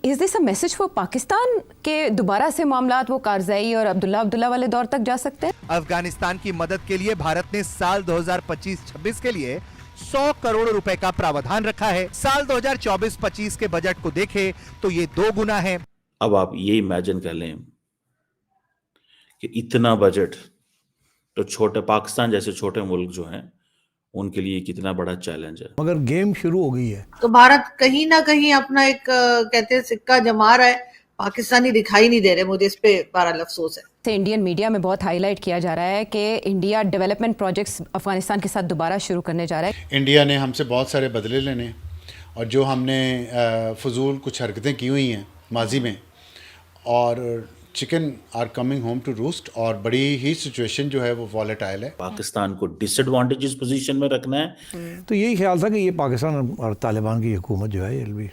Is this a message for Pakistan के दोबारा से मामलात वो कारज़ई और अब्दुल्ला वाले दौर तक जा सकते हैं? अफगानिस्तान की मदद के लिए भारत ने साल 2025-26 के लिए 100 करोड़ रुपए का प्रावधान रखा है। साल 2024-25 के बजट को देखें तो ये 2 गुना है। अब आप ये इमेजिन कर लें कि इतना बजट तो छोटे पाकिस्तान जैसे छोटे मुल्क जो हैं उनके लिए कितना बड़ा चैलेंज है। मगर गेम शुरू हो गई है तो भारत कहीं ना कहीं अपना एक कहते हैं सिक्का जमा रहा है। पाकिस्तानी दिखाई नहीं दे रहे, मुझे इस पे बड़ा अफसोस है। से इंडियन मीडिया में बहुत हाईलाइट किया जा रहा है कि इंडिया डेवलपमेंट प्रोजेक्ट्स अफगानिस्तान के साथ दोबारा शुरू करने जा रहा है। इंडिया ने हमसे बहुत सारे बदले लेने और जो हमने फजूल कुछ हरकतें की हुई हैं माजी में, और chicken are coming home to roost, और बड़ी ही सिचुएशन जो है वो वॉलेटाइल है। पाकिस्तान को डिसएडवांटेजेस पोजीशन में रखना है। तो यही ख्याल था कि ये पाकिस्तान और तालिबान की हुकूमत जो है ये भी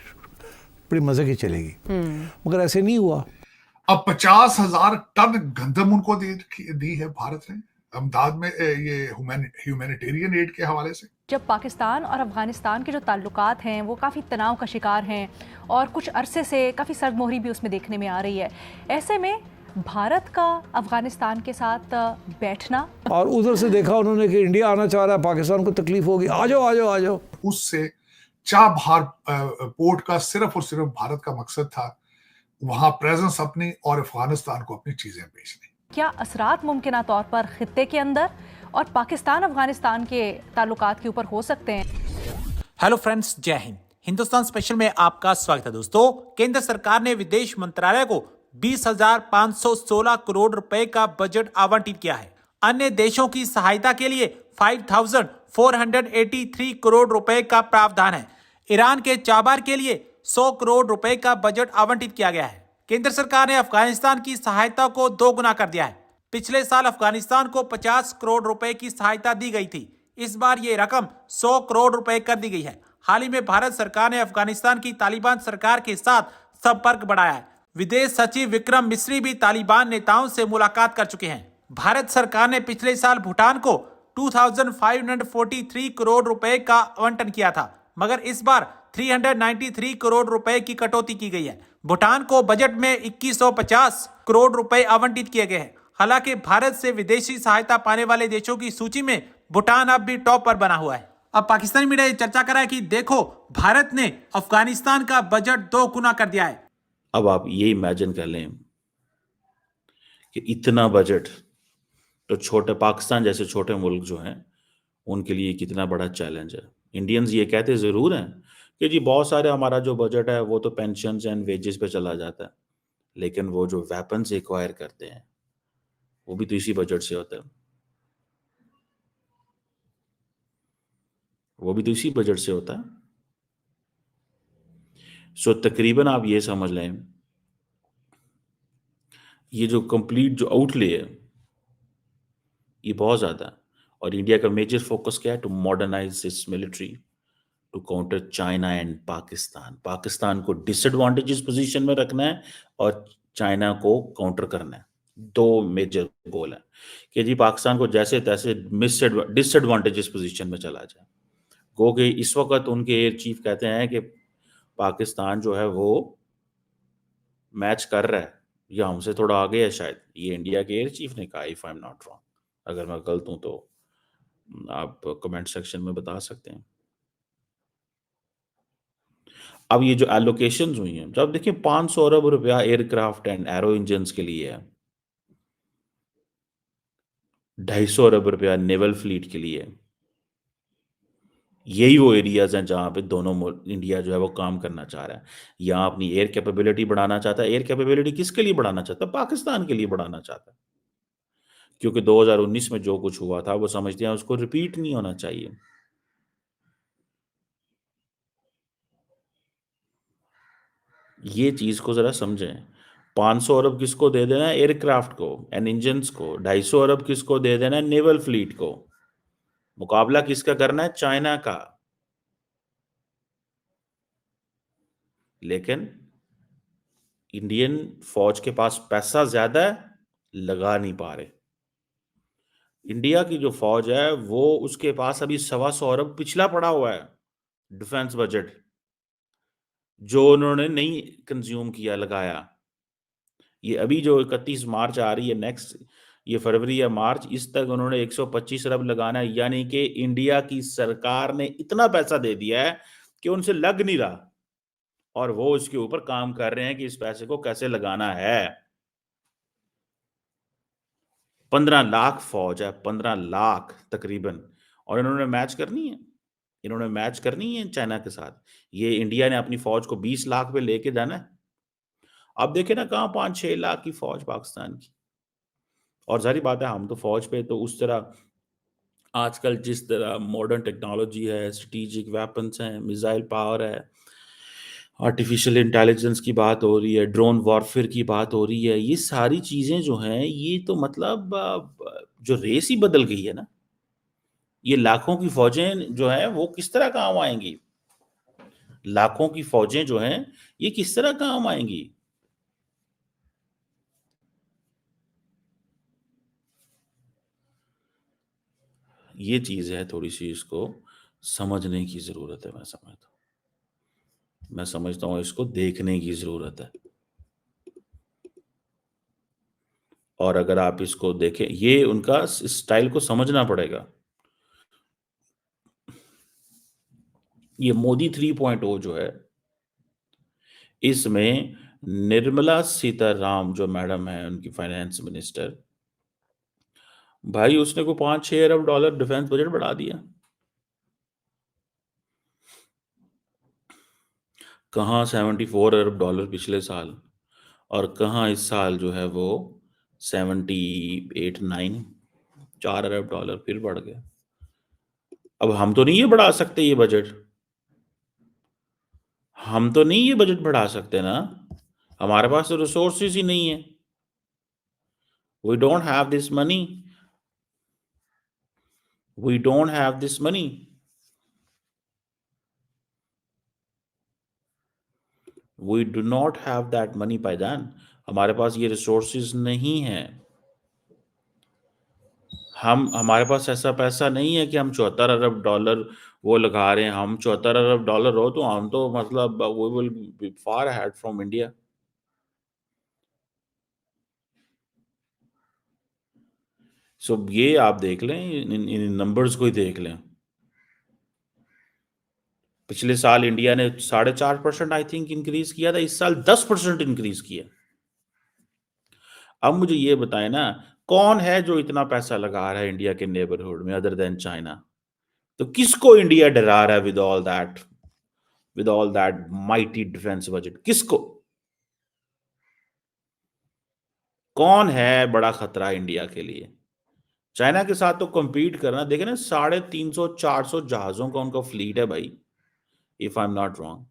बड़ी मज़े की चलेगी, मगर ऐसे नहीं हुआ। अब 50,000 टन गंदम उनको दी है भारत ने अमदाद में, ये ह्यूमैनिटेरियन एड के हवाले से। जब पाकिस्तान और अफगानिस्तान के जो ताल्लुकात हैं वो काफ़ी तनाव का शिकार हैं और कुछ अरसे से काफ़ी सर्दमोहरी भी उसमें देखने में आ रही है, ऐसे में भारत का अफगानिस्तान के साथ बैठना, और उधर से देखा उन्होंने कि इंडिया आना चाह रहा है, पाकिस्तान को तकलीफ होगी, आ जाओ आ जाओ आ जाओ। उससे चाबहार पोर्ट का सिर्फ और सिर्फ भारत का मकसद था वहां प्रेजेंस अपनी और अफगानिस्तान को अपनी चीजें बेचनी। क्या असरात मुमकिन तौर पर खित्ते के अंदर और पाकिस्तान अफगानिस्तान के ताल्लुकात के ऊपर हो सकते हैं? हेलो फ्रेंड्स, जय हिंद। हिंदुस्तान स्पेशल में आपका स्वागत है। दोस्तों, केंद्र सरकार ने विदेश मंत्रालय को 20,516 करोड़ रुपए का बजट आवंटित किया है। अन्य देशों की सहायता के लिए 5,483 करोड़ रुपए का प्रावधान है। ईरान के चाबार के लिए 100 करोड़ रुपए का बजट आवंटित किया गया है। केंद्र सरकार ने अफगानिस्तान की सहायता को 2 गुना कर दिया है। पिछले साल अफगानिस्तान को 50 करोड़ रुपए की सहायता दी गई थी। इस बार ये रकम 100 करोड़ रुपए कर दी गई है। हाल ही में भारत सरकार ने अफगानिस्तान की तालिबान सरकार के साथ संपर्क बढ़ाया है। विदेश सचिव विक्रम मिस्री भी तालिबान नेताओं से मुलाकात कर चुके हैं। भारत सरकार ने पिछले साल भूटान को 2,543 करोड़ रुपए का आवंटन किया था, मगर इस बार 393 करोड़ रुपए की कटौती की गई है। भूटान को बजट में 2150 करोड़ रुपए आवंटित किए गए हैं। हालांकि भारत से विदेशी सहायता पाने वाले देशों की सूची में भूटान अब भी टॉप पर बना हुआ है। अब पाकिस्तानी मीडिया चर्चा कर रहा है कि देखो, भारत ने अफगानिस्तान का बजट 2 गुना कर दिया है। अब आप ये इमेजिन कर लें कि इतना बजट तो छोटे पाकिस्तान जैसे छोटे मुल्क जो हैं उनके लिए कितना बड़ा चैलेंज है। इंडियंस ये कहते जरूर हैं कि जी बहुत सारे हमारा जो बजट है वो तो पेंशन एंड वेजेस पे चला जाता है, लेकिन वो जो वेपन्स एक्वायर करते हैं वो भी तो इसी बजट से होता है, वो भी तो इसी बजट से होता है। सो तकरीबन आप ये समझ लें ये जो कंप्लीट जो आउटले है ये बहुत ज्यादा है। और इंडिया का मेजर फोकस क्या है? To modernise its military to counter China and Pakistan. Pakistan को डिसएडवांटेजेस पोजीशन में रखना है और चाइना को काउंटर करना है। 2 मेजर गोल है कि जी पाकिस्तान को जैसे तैसे डिसएडवांटेजेस पोजीशन में चला जाए। गो कि इस वक्त उनके एयर चीफ कहते हैं कि पाकिस्तान जो है वो मैच कर रहा है या हमसे थोड़ा आगे है शायद। ये इंडिया के एयर चीफ ने कहा, if I am not wrong. अगर मैं गलत हूं तो आप कमेंट सेक्शन में बता सकते हैं। अब ये जो एलोकेशंस हुई हैं, जब देखिए 500 अरब रुपया एयरक्राफ्ट एंड एरो इंजन के लिए है, 250 अरब रुपया नेवल फ्लीट के लिए। यही वो एरियाज हैं जहां पे दोनों इंडिया जो है वो काम करना चाह रहा है। यहाँ अपनी एयर कैपेबिलिटी बढ़ाना चाहता है। एयर कैपेबिलिटी किसके लिए बढ़ाना चाहता है? पाकिस्तान के लिए बढ़ाना चाहता है, क्योंकि 2019 में जो कुछ हुआ था वो समझते हैं उसको रिपीट नहीं होना चाहिए। ये चीज को जरा समझें। 500 अरब किसको दे देना है? एयरक्राफ्ट को एंड इंजन को। 250 अरब किसको दे देना है? नेवल फ्लीट को। मुकाबला किसका करना है? चाइना का। लेकिन इंडियन फौज के पास पैसा ज्यादा है, लगा नहीं पा रहे। इंडिया की जो फौज है वो उसके पास अभी 125 अरब पिछला पड़ा हुआ है डिफेंस बजट। जो उन्होंने नहीं कंज्यूम किया, लगाया। ये अभी जो 31 मार्च आ रही है, नेक्स्ट ये फरवरी या मार्च, इस तक उन्होंने 125 अरब लगाना है, यानी कि इंडिया की सरकार ने इतना पैसा दे दिया है कि उनसे लग नहीं रहा, और वो इसके ऊपर काम कर रहे हैं कि इस पैसे को कैसे लगाना है। 15 लाख फौज है, 15 लाख तकरीबन, और इन्होंने मैच करनी है, इन्होंने मैच करनी है चाइना के साथ। ये इंडिया ने अपनी फौज को 20 लाख पे लेके जाना है। अब देखे ना कहाँ 5-6 लाख की फौज पाकिस्तान की। और जाहिर बात है, हम तो फौज पे तो उस तरह आजकल जिस तरह मॉडर्न टेक्नोलॉजी है, स्ट्रेटेजिक वेपन्स हैं, मिसाइल पावर है, आर्टिफिशियल इंटेलिजेंस की बात हो रही है, ड्रोन वॉरफेयर की बात हो रही है, ये सारी चीजें जो हैं, ये तो मतलब जो रेस ही बदल गई है ना। ये लाखों की फौजें जो हैं वो किस तरह काम आएंगी? लाखों की फौजें जो हैं ये किस तरह काम आएंगी? ये चीज है, थोड़ी सी इसको समझने की जरूरत है। मैं समझता हूं इसको देखने की जरूरत है। और अगर आप इसको देखें, ये उनका स्टाइल को समझना पड़ेगा। ये मोदी 3.0 जो है, इसमें निर्मला सीताराम जो मैडम है, उनकी फाइनेंस मिनिस्टर, भाई उसने को 5-6 अरब डॉलर डिफेंस बजट बढ़ा दिया। कहाँ 74 अरब डॉलर पिछले साल, और कहाँ इस साल जो है वो 78-9, 4 अरब डॉलर फिर बढ़ गया। अब हम तो नहीं ये बढ़ा सकते ये बजट, हम तो नहीं ये बजट बढ़ा सकते ना, हमारे पास तो रिसोर्सेज ही नहीं है। We don't have this money, we don't have this money. We do not have that money पायदान, हमारे पास ये रिसोर्सेज नहीं है। हमारे पास ऐसा पैसा नहीं है कि हम 74 अरब डॉलर वो लगा रहे हैं। हम 74 अरब डॉलर हो तो हम तो मतलब we will be far ahead from India. So ये आप देख लें, इन नंबर्स को ही देख लें। पिछले साल इंडिया ने 4.5% आई थिंक इंक्रीज किया था, इस साल 10% इंक्रीज किया। अब मुझे ये बताएं ना, कौन है जो इतना पैसा लगा रहा है इंडिया के नेबरहुड में अदर देन चाइना? तो किसको इंडिया डरा रहा है with all that mighty defence budget? किसको? कौन है बड़ा खतरा इंडिया के लिए? चाइना के साथ तो compete करना, देखे ना 350-400 जहाजों का उनका फ्लीट है भाई, if I am not wrong.